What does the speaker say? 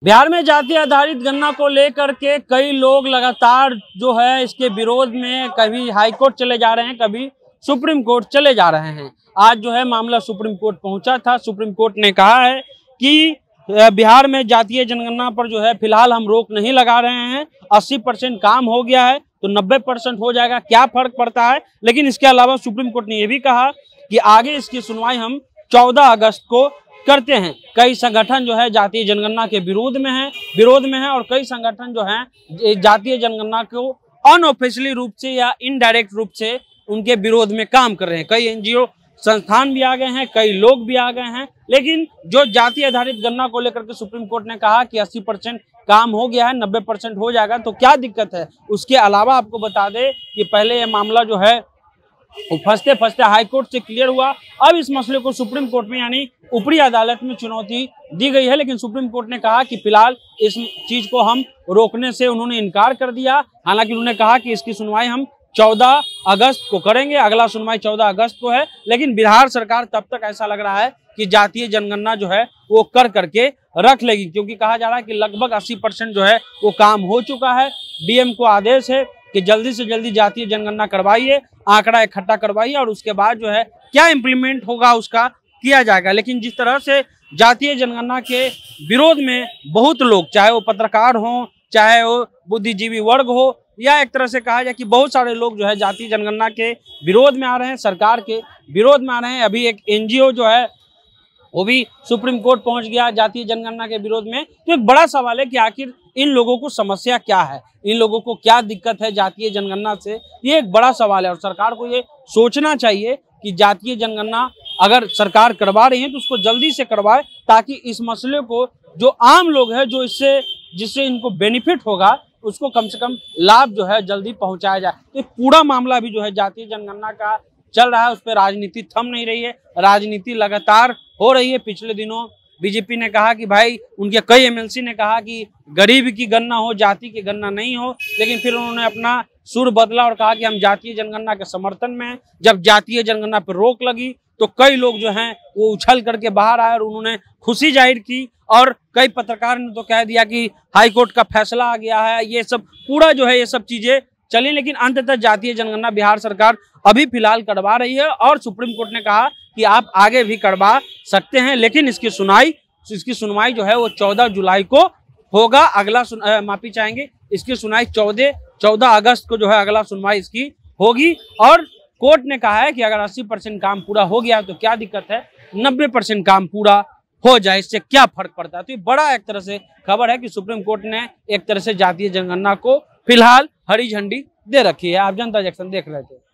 बिहार में जाति आधारित गणना को लेकर के कई लोग लगातार जो है इसके विरोध में कभी हाईकोर्ट चले जा रहे हैं, कभी सुप्रीम कोर्ट चले जा रहे हैं। आज जो है मामला सुप्रीम कोर्ट पहुंचा था। सुप्रीम कोर्ट ने कहा है कि बिहार में जातीय जनगणना पर जो है फिलहाल हम रोक नहीं लगा रहे हैं। 80% काम हो गया है तो 90% हो जाएगा, क्या फर्क पड़ता है। लेकिन इसके अलावा सुप्रीम कोर्ट ने यह भी कहा कि आगे इसकी सुनवाई हम 14 अगस्त को करते हैं। कई संगठन जो है जातीय जनगणना के विरोध में है और कई संगठन जो है जातीय जनगणना को अनऑफिशियली रूप से या इनडायरेक्ट रूप से उनके विरोध में काम कर रहे हैं। कई एनजीओ संस्थान भी आ गए हैं, कई लोग भी आ गए हैं। लेकिन जो जाति आधारित गणना को लेकर के सुप्रीम कोर्ट ने कहा कि 80% काम हो गया है, 90% हो जाएगा, तो क्या दिक्कत है। उसके अलावा आपको बता दें कि पहले ये मामला जो है फंसते फंसते हाईकोर्ट से क्लियर हुआ। अब इस मसले को सुप्रीम कोर्ट में यानी ऊपरी अदालत में चुनौती दी गई है। लेकिन सुप्रीम कोर्ट ने कहा कि फिलहाल इस चीज को हम रोकने से उन्होंने इनकार कर दिया। हालांकि उन्होंने कहा कि इसकी सुनवाई हम 14 अगस्त को करेंगे। अगला सुनवाई 14 अगस्त को है। लेकिन बिहार सरकार तब तक ऐसा लग रहा है कि जातीय जनगणना जो है वो कर करके रख लेगी, क्योंकि कहा जा रहा है कि लगभग 80% जो है वो काम हो चुका है। डीएम को आदेश है कि जल्दी से जल्दी जातीय जनगणना करवाइए, आंकड़ा इकट्ठा करवाइए और उसके बाद जो है क्या इम्प्लीमेंट होगा उसका किया जाएगा। लेकिन जिस तरह से जातीय जनगणना के विरोध में बहुत लोग, चाहे वो पत्रकार हो, चाहे वो बुद्धिजीवी वर्ग हो, या एक तरह से कहा जाए कि बहुत सारे लोग जो है जातीय जनगणना के विरोध में आ रहे हैं, सरकार के विरोध में आ रहे हैं। अभी एक एनजीओ जो है वो भी सुप्रीम कोर्ट पहुंच गया जातीय जनगणना के विरोध में। तो एक बड़ा सवाल है कि आखिर इन लोगों को समस्या क्या है, इन लोगों को क्या दिक्कत है जातीय जनगणना से, ये एक बड़ा सवाल है। और सरकार को ये सोचना चाहिए कि जातीय जनगणना अगर सरकार करवा रही है तो उसको जल्दी से करवाए, ताकि इस मसले को जो आम लोग हैं जो जिससे इनको बेनिफिट होगा उसको कम से कम लाभ जो है जल्दी पहुंचाया जाए। तो पूरा मामला भी जो है जातीय जनगणना का चल रहा है, उस पर राजनीति थम नहीं रही है, राजनीति लगातार हो रही है। पिछले दिनों बीजेपी ने कहा कि भाई, उनके कई एमएलसी ने कहा कि गरीब की गणना हो, जाति की गणना नहीं हो। लेकिन फिर उन्होंने अपना सुर बदला और कहा कि हम जातीय जनगणना के समर्थन में हैं। जब जातीय जनगणना पर रोक लगी तो कई लोग जो हैं वो उछल करके बाहर आए और उन्होंने खुशी जाहिर की। और कई पत्रकार ने तो कह दिया कि हाईकोर्ट का फैसला आ गया है। ये सब पूरा जो है ये सब चीजें चली, लेकिन अंततः जातीय जनगणना बिहार सरकार अभी फिलहाल करवा रही है। और सुप्रीम कोर्ट ने कहा कि आप आगे भी करवा सकते हैं, लेकिन इसकी सुनवाई जो है वो 14 जुलाई को होगा। अगला माफी चाहेंगे, इसकी सुनवाई 14 अगस्त को जो है अगला सुनवाई इसकी होगी। और कोर्ट ने कहा है कि अगर 80% काम पूरा हो गया तो क्या दिक्कत है, 90% काम पूरा हो जाए, इससे क्या फर्क पड़ता है। तो ये बड़ा एक तरह से खबर है कि सुप्रीम कोर्ट ने एक तरह से जातीय जनगणना को फिलहाल हरी झंडी दे रखी है। आप जनता जंक्शन देख रहे थे।